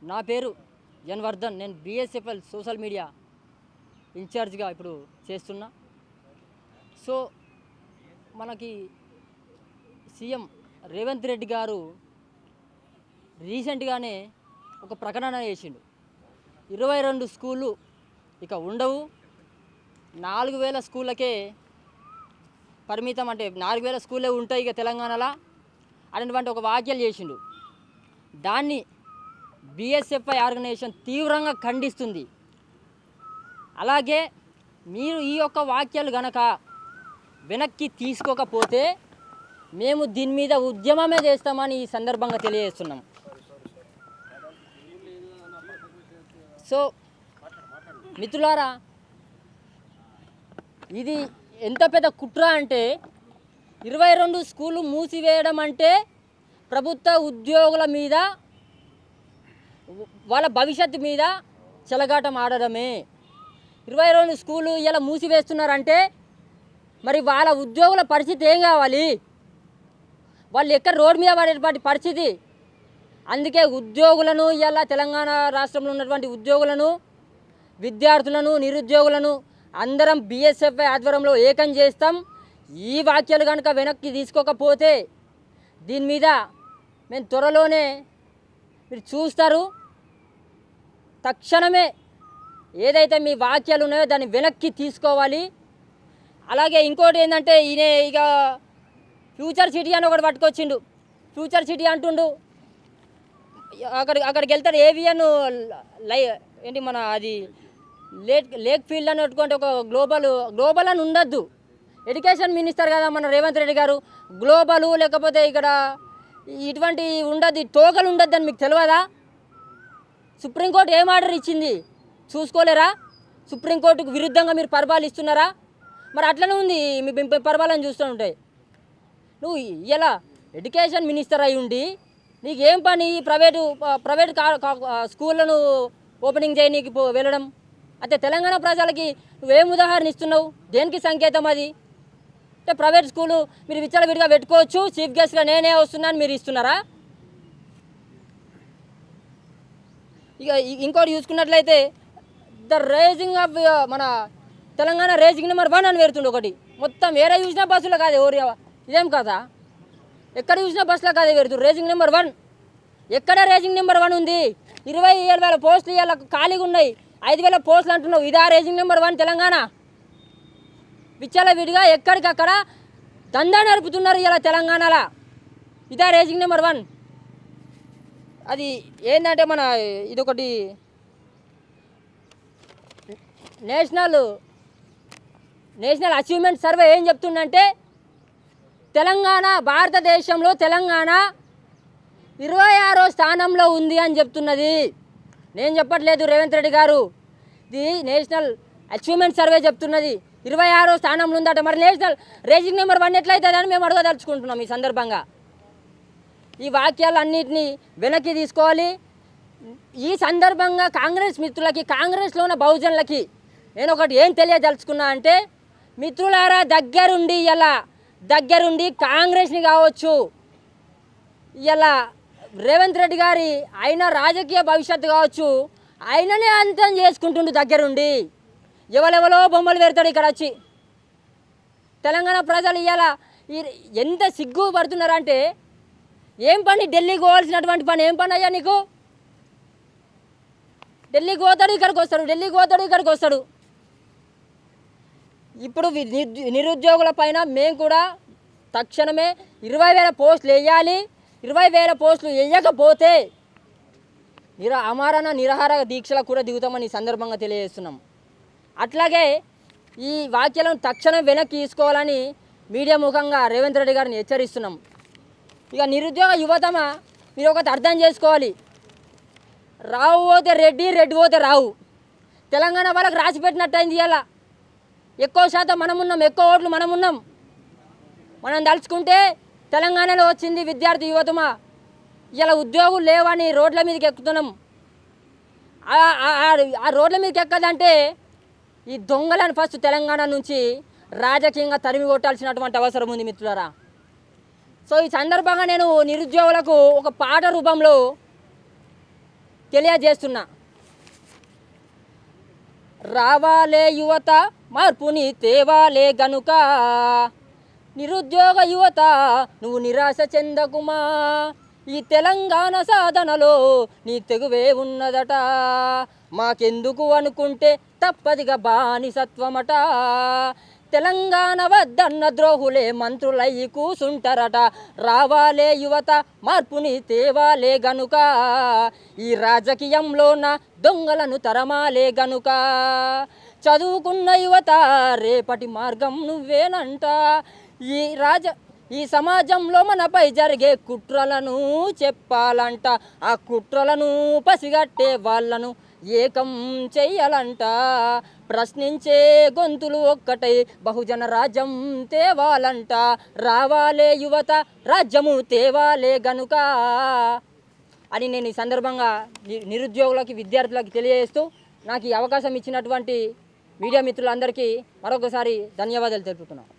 నా పేరు ఎన్ వర్ధన్. నేను బిఎస్ఎఫ్ఎల్ సోషల్ మీడియా ఇన్ఛార్జ్గా ఇప్పుడు చేస్తున్నా. సో మనకి సీఎం రేవంత్ రెడ్డి గారు రీసెంట్గానే ఒక ప్రకటన చేసిండు. 22 స్కూళ్ళు ఇక ఉండవు, 4000 స్కూళ్ళకే పరిమితం, అంటే 4000 స్కూళ్ళే ఉంటాయి ఇక తెలంగాణలో అనేటువంటి ఒక వ్యాఖ్యలు చేసిండు. దాన్ని బిఎస్ఎఫ్ఐ ఆర్గనైజేషన్ తీవ్రంగా ఖండిస్తుంది. అలాగే మీరు ఈ యొక్క వ్యాఖ్యలు గనక వెనక్కి తీసుకోకపోతే మేము దీని మీద ఉద్యమమే చేస్తామని ఈ సందర్భంగా తెలియజేస్తున్నాం. సో మిత్రులారా, ఇది ఎంత పెద్ద కుట్ర అంటే 22 స్కూళ్ళు మూసివేయడం అంటే ప్రభుత్వ ఉద్యోగుల మీద, వాళ్ళ భవిష్యత్తు మీద చెలగాటం ఆడడమే. 22 స్కూళ్ళు ఇలా మూసివేస్తున్నారంటే మరి వాళ్ళ ఉద్యోగుల పరిస్థితి ఏం కావాలి? వాళ్ళు ఎక్కడ రోడ్డు మీద పడేటువంటి పరిస్థితి. అందుకే ఉద్యోగులను, ఇలా తెలంగాణ రాష్ట్రంలో ఉన్నటువంటి ఉద్యోగులను, విద్యార్థులను, నిరుద్యోగులను అందరం బిఎస్ఎఫ్ఐ ఆధ్వర్యంలో ఏకం చేస్తాం. ఈ వ్యాఖ్యలు కనుక వెనక్కి తీసుకోకపోతే దీని మీద మేము త్వరలోనే మీరు చూస్తారు. తక్షణమే ఏదైతే మీ వ్యాఖ్యలు ఉన్నాయో దాన్ని వెనక్కి తీసుకోవాలి. అలాగే ఇంకోటి ఏంటంటే, ఈయన ఇక ఫ్యూచర్ సిటీ అని ఒకటి పట్టుకొచ్చిండు. ఫ్యూచర్ సిటీ అంటుండు. అక్కడికి వెళ్తాడు ఏవిఎన్ ఏంటి మన అది లేక్ ఫీల్డ్ అని పెట్టుకుంటే ఒక గ్లోబల్ అని ఉండద్దు. ఎడ్యుకేషన్ మినిస్టర్ కదా మన రేవంత్ రెడ్డి గారు. గ్లోబలు లేకపోతే ఇక్కడ ఇటువంటి ఉండద్దు, టోకలు ఉండద్దు అని మీకు తెలియదా? సుప్రీంకోర్టు ఏం ఆర్డర్ ఇచ్చింది చూసుకోలేరా? సుప్రీంకోర్టుకు విరుద్ధంగా మీరు పరిపాలిస్తున్నారా? మరి అట్లనే ఉంది మీ పరిపాలన చూస్తూ ఉంటాయి. నువ్వు ఇలా ఎడ్యుకేషన్ మినిస్టర్ అయి ఉండి నీకేం పని ప్రైవేట్ స్కూళ్ళను ఓపెనింగ్ చేయనీకి వెళ్ళడం? అయితే తెలంగాణ ప్రజలకి నువ్వేం ఉదాహరణ ఇస్తున్నావు? దేనికి సంకేతం అది? అంటే ప్రైవేట్ స్కూలు మీరు విచ్చలవిడిగా పెట్టుకోవచ్చు, చీఫ్ గెస్ట్గా నేనే వస్తున్నాను మీరు ఇస్తున్నారా? ఇక ఇంకోటి చూసుకున్నట్లయితే ద రేజింగ్ ఆఫ్ మన తెలంగాణ రేజింగ్ నెంబర్ 1 అని పెడుతుండే ఒకటి. మొత్తం వేరే చూసినా బస్సులో కాదు, ఎవరు ఇదేం కదా, ఎక్కడ చూసినా బస్సులో కాదే పెడుతుంది రేజింగ్ నెంబర్ 1. ఎక్కడ రేజింగ్ నెంబర్ 1 ఉంది? 27,000 పోస్టులు ఇవాళ ఖాళీగా ఉన్నాయి, 5,000 పోస్టులు అంటున్నావు. ఇదా రేజింగ్ నెంబర్ 1 తెలంగాణ? విచ్చలవిడిగా ఎక్కడికక్కడ దందా నడుపుతున్నారు ఇలా తెలంగాణలో. ఇదా రేజింగ్ నెంబర్ 1? అది ఏంటంటే మన ఇదొకటి నేషనల్ అచీవ్మెంట్ సర్వే ఏం చెప్తుందంటే తెలంగాణ, భారతదేశంలో తెలంగాణ 26వ స్థానంలో ఉంది అని చెప్తున్నది. నేను చెప్పట్లేదు, రేవంత్ రెడ్డి గారు. ఇది నేషనల్ అచీవ్మెంట్ సర్వే చెప్తున్నది 26వ స్థానంలో ఉందట. మరి నేషనల్ రేజింగ్ నెంబర్ 1 ఎట్లయితుందని మేము అడగదలుచుకుంటున్నాం ఈ సందర్భంగా. ఈ వాక్యాలన్నింటినీ వెనక్కి తీసుకోవాలి. ఈ సందర్భంగా కాంగ్రెస్ మిత్రులకి, కాంగ్రెస్లో ఉన్న బహుజనులకి నేను ఒకటి ఏం తెలియదలుచుకున్నా అంటే, మిత్రులారా, దగ్గరుండి కాంగ్రెస్ని కావచ్చు, ఇలా రేవంత్ రెడ్డి గారి ఆయన రాజకీయ భవిష్యత్తు కావచ్చు, ఆయననే అంతం చేసుకుంటుండు దగ్గరుండి. ఎవరెవరో బొమ్మలు పెడతాడు ఇక్కడ వచ్చి. తెలంగాణ ప్రజలు ఇలా ఎంత సిగ్గు పడుతున్నారంటే, ఏం పని ఢిల్లీకి పోవాల్సినటువంటి పని ఏం పని అయ్యా నీకు? ఢిల్లీకి పోతాడు, ఇక్కడికి వస్తాడు, ఢిల్లీకి పోతాడు, ఇక్కడికి వస్తాడు. ఇప్పుడు నిరుద్యోగుల పైన మేము కూడా తక్షణమే 20,000 పోస్టులు వేయాలి. 20,000 పోస్టులు వేయకపోతే అమరణ నిరాహార దీక్షలకు కూడా దిగుతామని ఈ సందర్భంగా తెలియజేస్తున్నాం. అట్లాగే ఈ వ్యాఖ్యలను తక్షణం వెనక్కి తీసుకోవాలని మీడియా ముఖంగా రేవంత్ రెడ్డి గారిని హెచ్చరిస్తున్నాం. ఇక నిరుద్యోగ యువతమ మీరు ఒకటి అర్థం చేసుకోవాలి. రావు పోతే రెడ్డి, రెడ్డి పోతే రావు. తెలంగాణ వాళ్ళకి రాసి పెట్టినట్టు అయింది. ఇలా ఎక్కువ శాతం మనమున్నాం, ఎక్కువ ఓట్లు మనమున్నాం. మనం తలుచుకుంటే తెలంగాణలో వచ్చింది విద్యార్థి యువతమ. ఇలా ఉద్యోగులు లేవని రోడ్ల మీదకి ఎక్కుతున్నాం. ఆ రోడ్ల మీదకి ఎక్కదంటే ఈ దొంగలను ఫస్ట్ తెలంగాణ నుంచి రాజకీయంగా తరిమి కొట్టాల్సినటువంటి అవసరం ఉంది మిత్రులారా. సో ఈ సందర్భంగా నేను నిరుద్యోగులకు ఒక పాట రూపంలో తెలియజేస్తున్నా. రావాలే యువత మార్పుని తేవాలే గనుక, నిరుద్యోగ యువత నువ్వు నిరాశ చెందకుమా, ఈ తెలంగాణ సాధనలో నీ తెగువే ఉన్నదట, మాకెందుకు అనుకుంటే తప్పదిగా బానిసత్వమట, తెలంగాణ వద్దన్న ద్రోహులే మంత్రులయ్యి కూసుంటారట, రావాలే యువత మార్పుని తేవాలే గనుక, ఈ రాజకీయంలోన దొంగలను తరమాలే గనుక, చదువుకున్న యువత రేపటి మార్గం నువ్వేనంట, ఈ సమాజంలో మనపై జరిగే కుట్రలను చెప్పాలంట, ఆ కుట్రలను పసిగట్టే వాళ్ళను ఏకం చెయ్యాలంట, ప్రశ్నించే గొంతులు ఒక్కటై బహుజన రాజ్యం తేవాలంట, రావాలే యువత రాజ్యము తేవాలే గనుక అని నేను ఈ సందర్భంగా నిరుద్యోగులకి విద్యార్థులకి తెలియజేస్తూ నాకు ఈ అవకాశం ఇచ్చినటువంటి మీడియా మిత్రులందరికీ మరొకసారి ధన్యవాదాలు తెలుపుతున్నాను.